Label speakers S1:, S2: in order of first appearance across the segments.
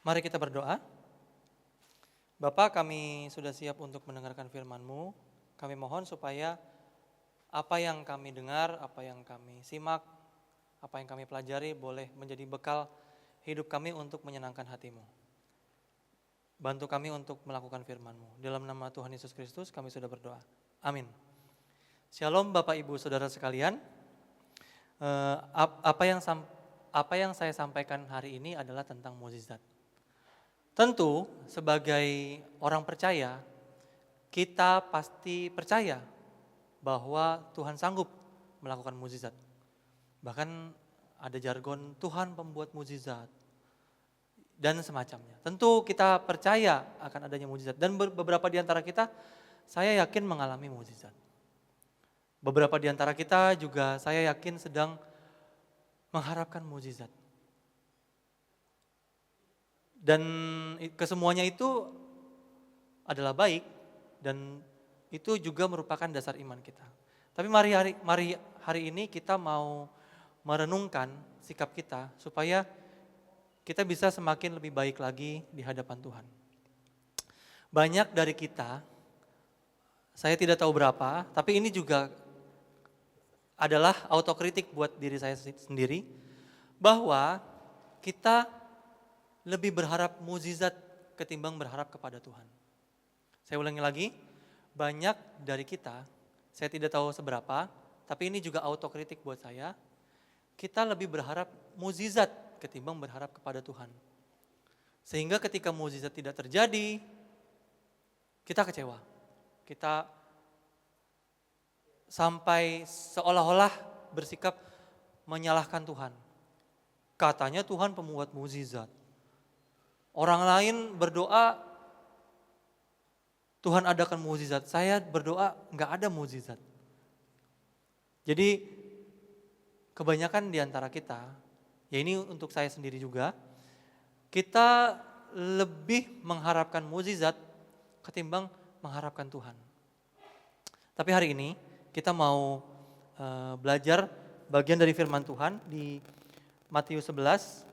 S1: Mari kita berdoa. Bapa, kami sudah siap untuk mendengarkan firman-Mu. Kami mohon supaya apa yang kami dengar, apa yang kami simak, apa yang kami pelajari boleh menjadi bekal hidup kami untuk menyenangkan hati-Mu. Bantu kami untuk melakukan firman-Mu. Dalam nama Tuhan Yesus Kristus kami sudah berdoa. Amin. Shalom Bapak Ibu Saudara sekalian. Apa yang saya sampaikan hari ini adalah tentang mukjizat. Tentu sebagai orang percaya, kita pasti percaya bahwa Tuhan sanggup melakukan mukjizat. Bahkan ada jargon Tuhan pembuat mukjizat dan semacamnya. Tentu kita percaya akan adanya mukjizat dan beberapa di antara kita saya yakin mengalami mukjizat. Beberapa di antara kita juga saya yakin sedang mengharapkan mukjizat. Dan kesemuanya itu adalah baik dan itu juga merupakan dasar iman kita. Tapi mari hari ini kita mau merenungkan sikap kita supaya kita bisa semakin lebih baik lagi di hadapan Tuhan. Banyak dari kita, saya tidak tahu berapa, tapi ini juga adalah autokritik buat diri saya sendiri, bahwa kita lebih berharap mukjizat ketimbang berharap kepada Tuhan. Saya ulangi lagi, banyak dari kita, saya tidak tahu seberapa, tapi ini juga autokritik buat saya, kita lebih berharap mukjizat ketimbang berharap kepada Tuhan. Sehingga ketika mukjizat tidak terjadi, kita kecewa. Kita sampai seolah-olah bersikap menyalahkan Tuhan. Katanya Tuhan pembuat mukjizat. Orang lain berdoa, Tuhan adakan mukjizat. Saya berdoa nggak ada mukjizat. Jadi kebanyakan di antara kita, ya ini untuk saya sendiri juga, kita lebih mengharapkan mukjizat ketimbang mengharapkan Tuhan. Tapi hari ini kita mau belajar bagian dari firman Tuhan di Matius 11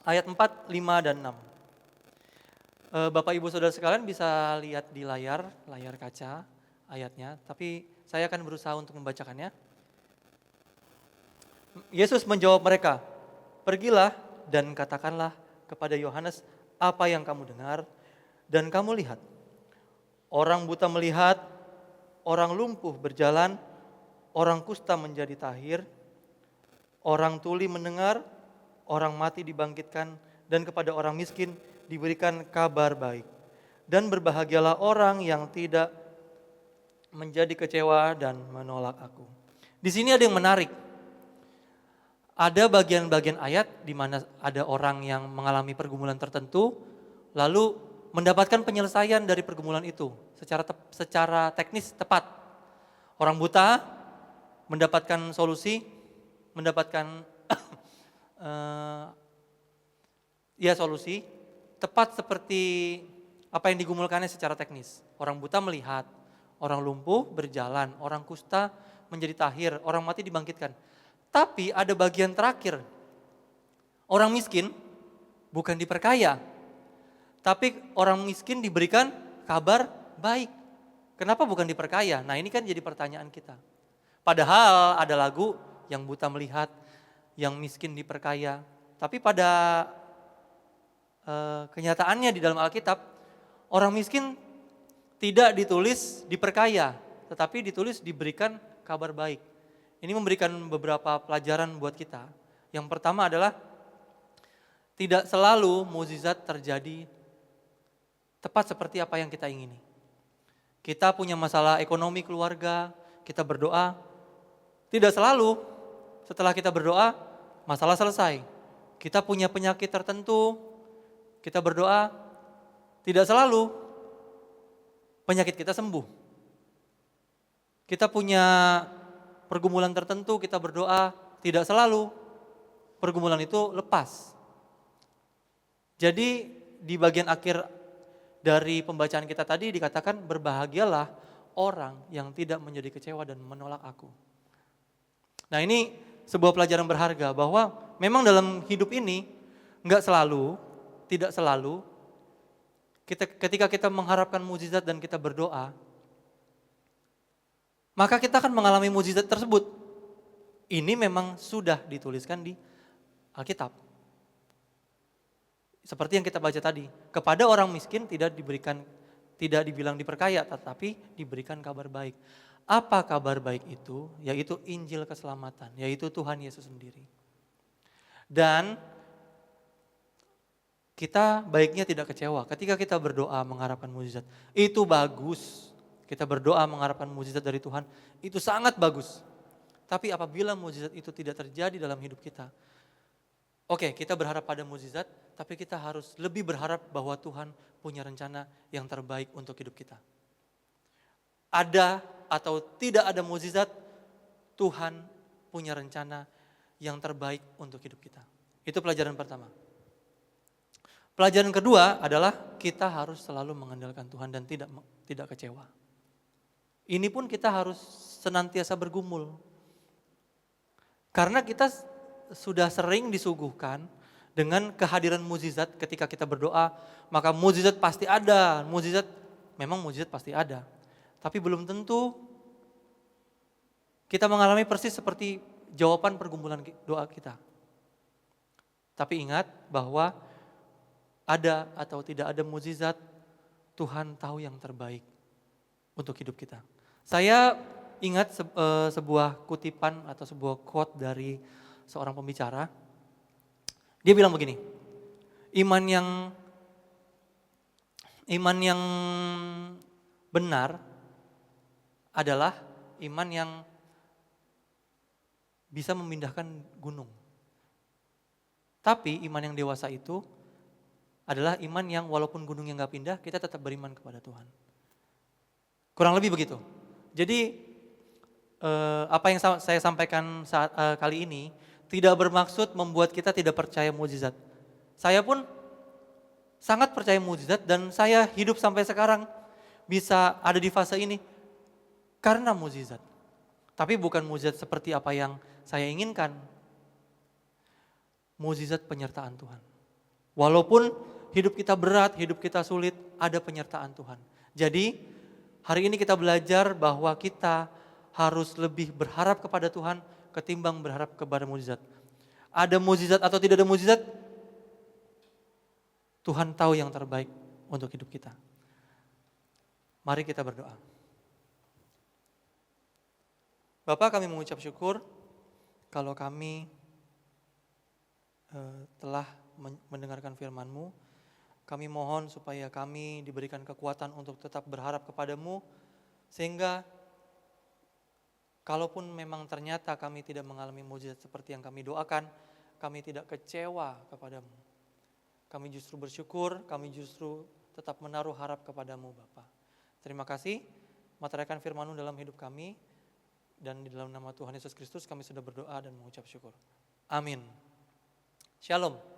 S1: ayat 4, 5, dan 6. Bapak Ibu Saudara sekalian bisa lihat di layar kaca ayatnya, tapi saya akan berusaha untuk membacakannya. Yesus menjawab mereka, "Pergilah dan katakanlah kepada Yohanes apa yang kamu dengar dan kamu lihat. Orang buta melihat, orang lumpuh berjalan, orang kusta menjadi tahir, orang tuli mendengar, orang mati dibangkitkan, dan kepada orang miskin diberikan kabar baik. Dan berbahagialah orang yang tidak menjadi kecewa dan menolak aku." Di sini ada yang menarik. Ada bagian-bagian ayat di mana ada orang yang mengalami pergumulan tertentu, lalu mendapatkan penyelesaian dari pergumulan itu secara teknis tepat. Orang buta mendapatkan solusi, mendapatkan solusi tepat seperti apa yang digumulkannya secara teknis. Orang buta melihat, orang lumpuh berjalan, orang kusta menjadi tahir, orang mati dibangkitkan. Tapi ada bagian terakhir, orang miskin bukan diperkaya, tapi orang miskin diberikan kabar baik. Kenapa bukan diperkaya? Nah ini kan jadi pertanyaan kita. Padahal ada lagu yang buta melihat, yang miskin diperkaya. Tapi pada kenyataannya di dalam Alkitab, orang miskin tidak ditulis diperkaya, tetapi ditulis diberikan kabar baik. Ini memberikan beberapa pelajaran buat kita. Yang pertama adalah tidak selalu mukjizat terjadi tepat seperti apa yang kita ingini. Kita punya masalah ekonomi keluarga, kita berdoa, tidak selalu setelah kita berdoa masalah selesai. Kita punya penyakit tertentu, kita berdoa, tidak selalu penyakit kita sembuh. Kita punya pergumulan tertentu, kita berdoa, tidak selalu pergumulan itu lepas. Jadi di bagian akhir dari pembacaan kita tadi dikatakan, berbahagialah orang yang tidak menjadi kecewa dan menolak aku. Nah ini sebuah pelajaran berharga bahwa memang dalam hidup ini enggak selalu tidak selalu, ketika kita mengharapkan mukjizat dan kita berdoa, maka kita akan mengalami mukjizat tersebut. Ini memang sudah dituliskan di Alkitab. Seperti yang kita baca tadi, kepada orang miskin tidak dibilang diperkaya, tetapi diberikan kabar baik. Apa kabar baik itu? Yaitu Injil keselamatan, yaitu Tuhan Yesus sendiri. Dan kita baiknya tidak kecewa ketika kita berdoa mengharapkan mukjizat. Itu bagus. Kita berdoa mengharapkan mukjizat dari Tuhan, itu sangat bagus. Tapi apabila mukjizat itu tidak terjadi dalam hidup kita, oke, kita berharap pada mukjizat, tapi kita harus lebih berharap bahwa Tuhan punya rencana yang terbaik untuk hidup kita. Ada atau tidak ada mukjizat, Tuhan punya rencana yang terbaik untuk hidup kita. Itu pelajaran pertama. Pelajaran kedua adalah kita harus selalu mengandalkan Tuhan dan tidak kecewa. Ini pun kita harus senantiasa bergumul. Karena kita sudah sering disuguhkan dengan kehadiran mukjizat ketika kita berdoa, maka mukjizat pasti ada. Memang mukjizat pasti ada. Tapi belum tentu kita mengalami persis seperti jawaban pergumulan doa kita. Tapi ingat bahwa ada atau tidak ada mukjizat, Tuhan tahu yang terbaik untuk hidup kita. Saya ingat sebuah kutipan atau sebuah quote dari seorang pembicara. Dia bilang begini, iman yang benar adalah iman yang bisa memindahkan gunung. Tapi iman yang dewasa itu adalah iman yang walaupun gunungnya gak pindah, kita tetap beriman kepada Tuhan. Kurang lebih begitu. Jadi apa yang saya sampaikan kali ini tidak bermaksud membuat kita tidak percaya mukjizat. Saya pun sangat percaya mukjizat dan saya hidup sampai sekarang bisa ada di fase ini karena mukjizat. Tapi bukan mukjizat seperti apa yang saya inginkan. Mukjizat penyertaan Tuhan. Walaupun hidup kita berat, hidup kita sulit, ada penyertaan Tuhan. Jadi hari ini kita belajar bahwa kita harus lebih berharap kepada Tuhan ketimbang berharap kepada mukjizat. Ada mukjizat atau tidak ada mukjizat, Tuhan tahu yang terbaik untuk hidup kita. Mari kita berdoa. Bapak, kami mengucap syukur kalau kami telah mendengarkan firman-Mu. Kami mohon supaya kami diberikan kekuatan untuk tetap berharap kepadamu, sehingga kalaupun memang ternyata kami tidak mengalami mukjizat seperti yang kami doakan, kami tidak kecewa kepadamu. Kami justru bersyukur, kami justru tetap menaruh harap kepadamu Bapa. Terima kasih, materaikan firman-Mu dalam hidup kami, dan di dalam nama Tuhan Yesus Kristus kami sudah berdoa dan mengucap syukur. Amin. Shalom.